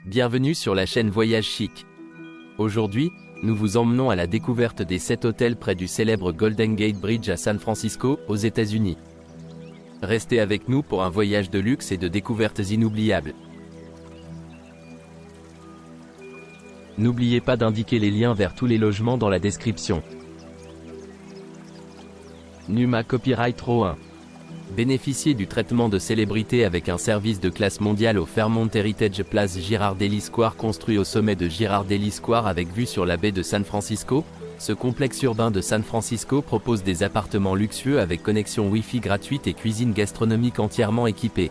Bienvenue sur la chaîne Voyage Chic. Aujourd'hui, nous vous emmenons à la découverte des 7 hôtels près du célèbre Golden Gate Bridge à San Francisco, aux États-Unis. Restez avec nous pour un voyage de luxe et de découvertes inoubliables. N'oubliez pas d'indiquer les liens vers tous les logements dans la description. Numa Copyright Row 1. Bénéficiez du traitement de célébrité avec un service de classe mondiale au Fairmont Heritage Place Girardelli Square construit au sommet de Girardelli Square avec vue sur la baie de San Francisco. Ce complexe urbain de San Francisco propose des appartements luxueux avec connexion Wi-Fi gratuite et cuisine gastronomique entièrement équipée.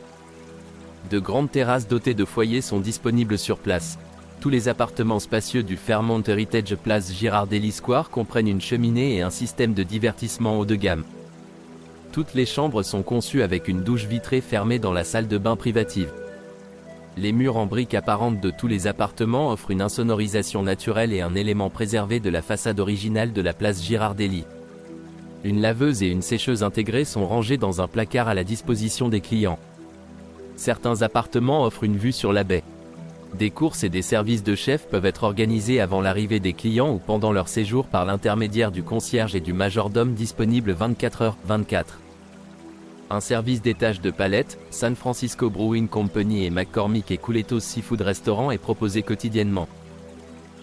De grandes terrasses dotées de foyers sont disponibles sur place. Tous les appartements spacieux du Fairmont Heritage Place Girardelli Square comprennent une cheminée et un système de divertissement haut de gamme. Toutes les chambres sont conçues avec une douche vitrée fermée dans la salle de bain privative. Les murs en briques apparentes de tous les appartements offrent une insonorisation naturelle et un élément préservé de la façade originale de la place Girardelli. Une laveuse et une sécheuse intégrées sont rangées dans un placard à la disposition des clients. Certains appartements offrent une vue sur la baie. Des courses et des services de chef peuvent être organisés avant l'arrivée des clients ou pendant leur séjour par l'intermédiaire du concierge et du majordome disponible 24h/24. Un service d'étage de palettes, San Francisco Brewing Company et McCormick et Culetos Seafood Restaurant est proposé quotidiennement.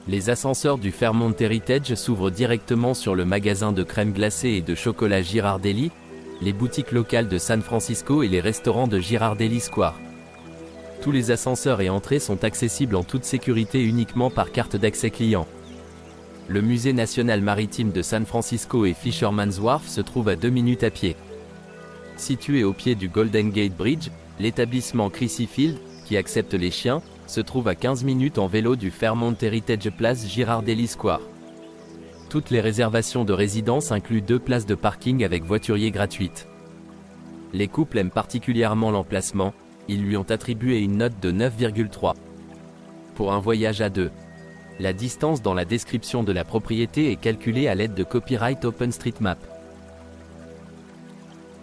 Les ascenseurs du Fairmont Heritage s'ouvrent directement sur le magasin de crème glacée et de chocolat Girardelli, les boutiques locales de San Francisco et les restaurants de Girardelli Square. Tous les ascenseurs et entrées sont accessibles en toute sécurité uniquement par carte d'accès client. Le musée national maritime de San Francisco et Fisherman's Wharf se trouve à 2 minutes à pied. Situé au pied du Golden Gate Bridge, l'établissement Crissy Field, qui accepte les chiens, se trouve à 15 minutes en vélo du Fairmont Heritage Place Girardelli Square. Toutes les réservations de résidence incluent 2 places de parking avec voiturier gratuite. Les couples aiment particulièrement l'emplacement. Ils lui ont attribué une note de 9,3. Pour un voyage à 2. La distance dans la description de la propriété est calculée à l'aide de Copyright OpenStreetMap.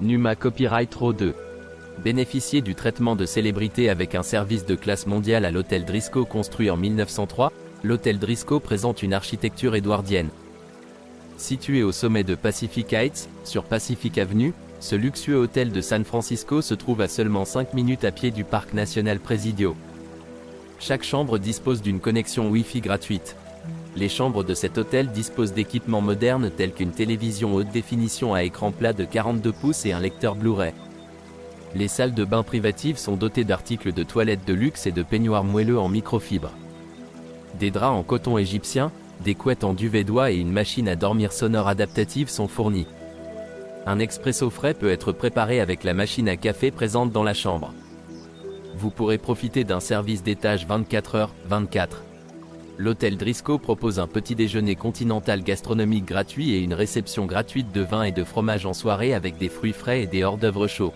Numa Copyright Row 2. Bénéficiez du traitement de célébrité avec un service de classe mondiale à l'hôtel Driscoll construit en 1903. L'hôtel Driscoll présente une architecture édouardienne. Situé au sommet de Pacific Heights, sur Pacific Avenue, ce luxueux hôtel de San Francisco se trouve à seulement 5 minutes à pied du parc national Presidio. Chaque chambre dispose d'une connexion Wi-Fi gratuite. Les chambres de cet hôtel disposent d'équipements modernes tels qu'une télévision haute définition à écran plat de 42 pouces et un lecteur Blu-ray. Les salles de bain privatives sont dotées d'articles de toilette de luxe et de peignoirs moelleux en microfibre. Des draps en coton égyptien, des couettes en duvet d'oie et une machine à dormir sonore adaptative sont fournis. Un expresso frais peut être préparé avec la machine à café présente dans la chambre. Vous pourrez profiter d'un service d'étage 24h/24. L'hôtel Driscoll propose un petit déjeuner continental gastronomique gratuit et une réception gratuite de vin et de fromage en soirée avec des fruits frais et des hors-d'œuvre chauds.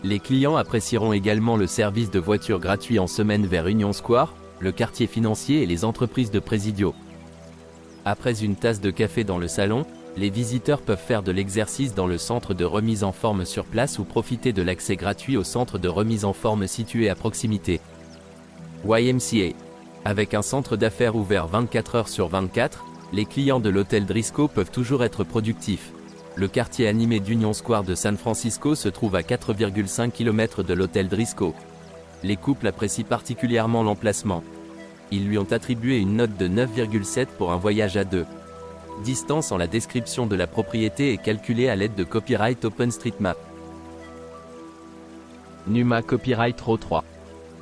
Les clients apprécieront également le service de voiture gratuit en semaine vers Union Square, le quartier financier et les entreprises de Presidio. Après une tasse de café dans le salon, les visiteurs peuvent faire de l'exercice dans le centre de remise en forme sur place ou profiter de l'accès gratuit au centre de remise en forme situé à proximité. YMCA. Avec un centre d'affaires ouvert 24h/24, les clients de l'hôtel Driscoll peuvent toujours être productifs. Le quartier animé d'Union Square de San Francisco se trouve à 4,5 km de l'hôtel Driscoll. Les couples apprécient particulièrement l'emplacement. Ils lui ont attribué une note de 9,7 pour un voyage à 2. Distance en la description de la propriété est calculée à l'aide de Copyright OpenStreetMap. Numa Copyright Row 3.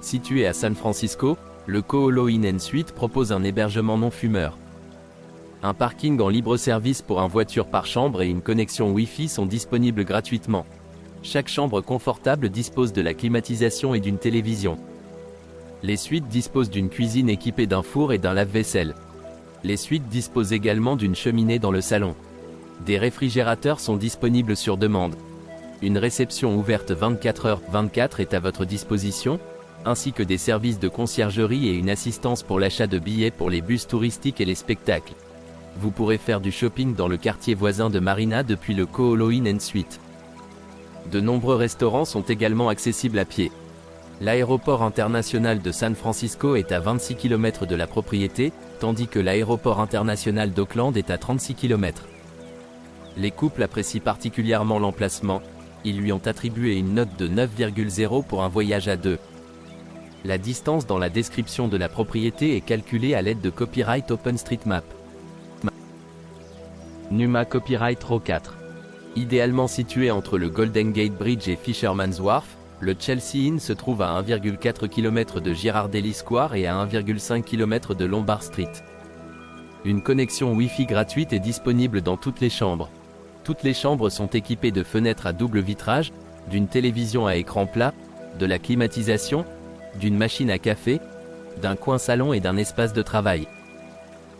Situé à San Francisco, le Ko'olo Inn & Suites propose un hébergement non-fumeur. Un parking en libre-service pour une voiture par chambre et une connexion Wi-Fi sont disponibles gratuitement. Chaque chambre confortable dispose de la climatisation et d'une télévision. Les suites disposent d'une cuisine équipée d'un four et d'un lave-vaisselle. Les suites disposent également d'une cheminée dans le salon. Des réfrigérateurs sont disponibles sur demande. Une réception ouverte 24h/24 est à votre disposition, ainsi que des services de conciergerie et une assistance pour l'achat de billets pour les bus touristiques et les spectacles. Vous pourrez faire du shopping dans le quartier voisin de Marina depuis le Ko'olo Inn & Suites. De nombreux restaurants sont également accessibles à pied. L'aéroport international de San Francisco est à 26 km de la propriété, tandis que l'aéroport international d'Oakland est à 36 km. Les couples apprécient particulièrement l'emplacement, ils lui ont attribué une note de 9,0 pour un voyage à deux. La distance dans la description de la propriété est calculée à l'aide de Copyright OpenStreetMap. Numa Copyright Row 4. Idéalement situé entre le Golden Gate Bridge et Fisherman's Wharf, le Chelsea Inn se trouve à 1,4 km de Girardelli Square et à 1,5 km de Lombard Street. Une connexion Wi-Fi gratuite est disponible dans toutes les chambres. Toutes les chambres sont équipées de fenêtres à double vitrage, d'une télévision à écran plat, de la climatisation, d'une machine à café, d'un coin salon et d'un espace de travail.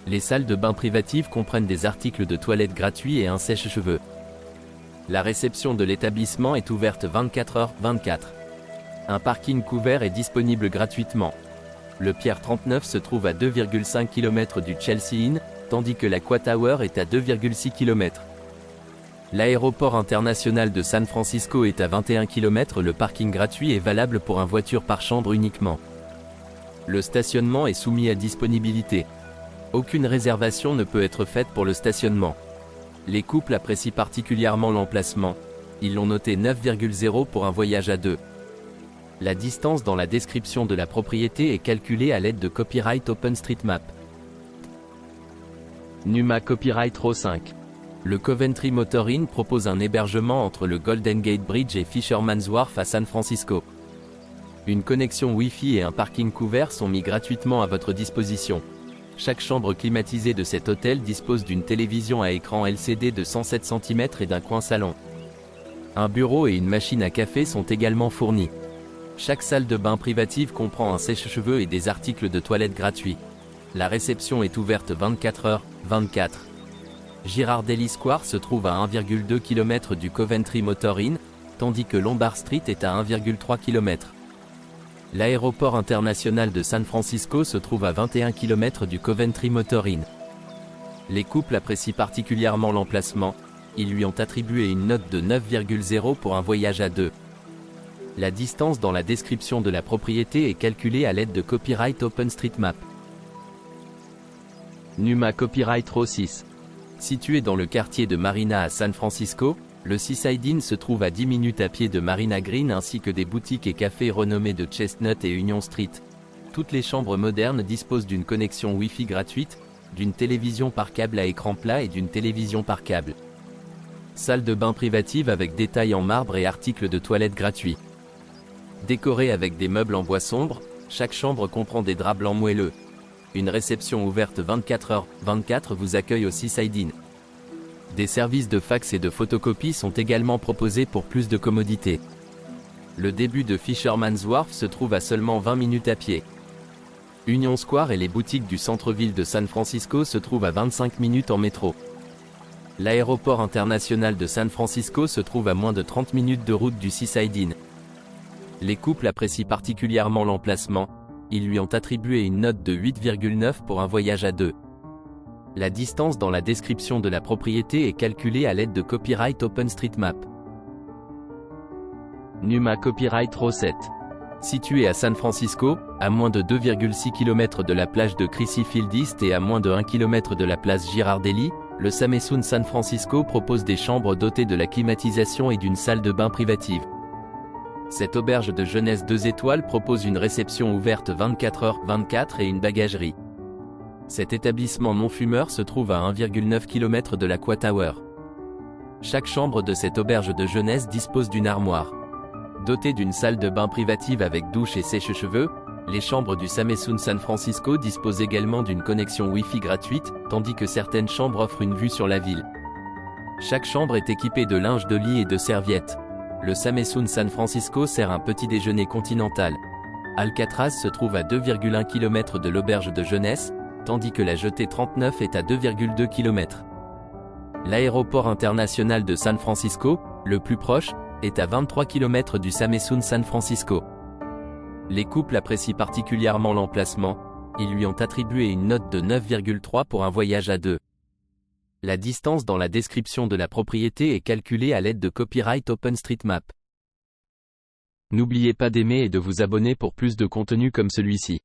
Les salles de bain privatives comprennent des articles de toilette gratuits et un sèche-cheveux. La réception de l'établissement est ouverte 24h/24. Un parking couvert est disponible gratuitement. Le Pier 39 se trouve à 2,5 km du Chelsea Inn, tandis que l'Aqua Tower est à 2,6 km. L'aéroport international de San Francisco est à 21 km. Le parking gratuit est valable pour une voiture par chambre uniquement. Le stationnement est soumis à disponibilité. Aucune réservation ne peut être faite pour le stationnement. Les couples apprécient particulièrement l'emplacement. Ils l'ont noté 9,0 pour un voyage à deux. La distance dans la description de la propriété est calculée à l'aide de Copyright OpenStreetMap. Numa Copyright Row 5. Le Coventry Motor Inn propose un hébergement entre le Golden Gate Bridge et Fisherman's Wharf à San Francisco. Une connexion Wi-Fi et un parking couvert sont mis gratuitement à votre disposition. Chaque chambre climatisée de cet hôtel dispose d'une télévision à écran LCD de 107 cm et d'un coin salon. Un bureau et une machine à café sont également fournis. Chaque salle de bain privative comprend un sèche-cheveux et des articles de toilette gratuits. La réception est ouverte 24h/24. Girardelli Square se trouve à 1,2 km du Coventry Motor Inn, tandis que Lombard Street est à 1,3 km. L'aéroport international de San Francisco se trouve à 21 km du Coventry Motor Inn. Les couples apprécient particulièrement l'emplacement, ils lui ont attribué une note de 9,0 pour un voyage à deux. La distance dans la description de la propriété est calculée à l'aide de Copyright OpenStreetMap. Numa Copyright Row 6. Situé dans le quartier de Marina à San Francisco, le Seaside Inn se trouve à 10 minutes à pied de Marina Green ainsi que des boutiques et cafés renommés de Chestnut et Union Street. Toutes les chambres modernes disposent d'une connexion Wi-Fi gratuite, d'une télévision par câble à écran plat et d'une télévision par câble. Salle de bain privative avec détails en marbre et articles de toilette gratuits. Décorée avec des meubles en bois sombre, chaque chambre comprend des draps blancs moelleux. Une réception ouverte 24h/24 vous accueille au Seaside Inn. Des services de fax et de photocopie sont également proposés pour plus de commodité. Le début de Fisherman's Wharf se trouve à seulement 20 minutes à pied. Union Square et les boutiques du centre-ville de San Francisco se trouvent à 25 minutes en métro. L'aéroport international de San Francisco se trouve à moins de 30 minutes de route du Seaside Inn. Les couples apprécient particulièrement l'emplacement, ils lui ont attribué une note de 8,9 pour un voyage à deux. La distance dans la description de la propriété est calculée à l'aide de Copyright OpenStreetMap. Numa Copyright Row 7. Situé à San Francisco, à moins de 2,6 km de la plage de Crissy Field East et à moins de 1 km de la place Girardelli, le Samesun San Francisco propose des chambres dotées de la climatisation et d'une salle de bain privative. Cette auberge de jeunesse 2 étoiles propose une réception ouverte 24h/24 et une bagagerie. Cet établissement non-fumeur se trouve à 1,9 km de l'Aqua Tower. Chaque chambre de cette auberge de jeunesse dispose d'une armoire. Dotée d'une salle de bain privative avec douche et sèche-cheveux, les chambres du Samesun San Francisco disposent également d'une connexion Wi-Fi gratuite, tandis que certaines chambres offrent une vue sur la ville. Chaque chambre est équipée de linge de lit et de serviettes. Le Samesun San Francisco sert un petit déjeuner continental. Alcatraz se trouve à 2,1 km de l'auberge de jeunesse, tandis que la jetée 39 est à 2,2 km. L'aéroport international de San Francisco, le plus proche, est à 23 km du Samesun San Francisco. Les couples apprécient particulièrement l'emplacement, ils lui ont attribué une note de 9,3 pour un voyage à deux. La distance dans la description de la propriété est calculée à l'aide de Copyright OpenStreetMap. N'oubliez pas d'aimer et de vous abonner pour plus de contenu comme celui-ci.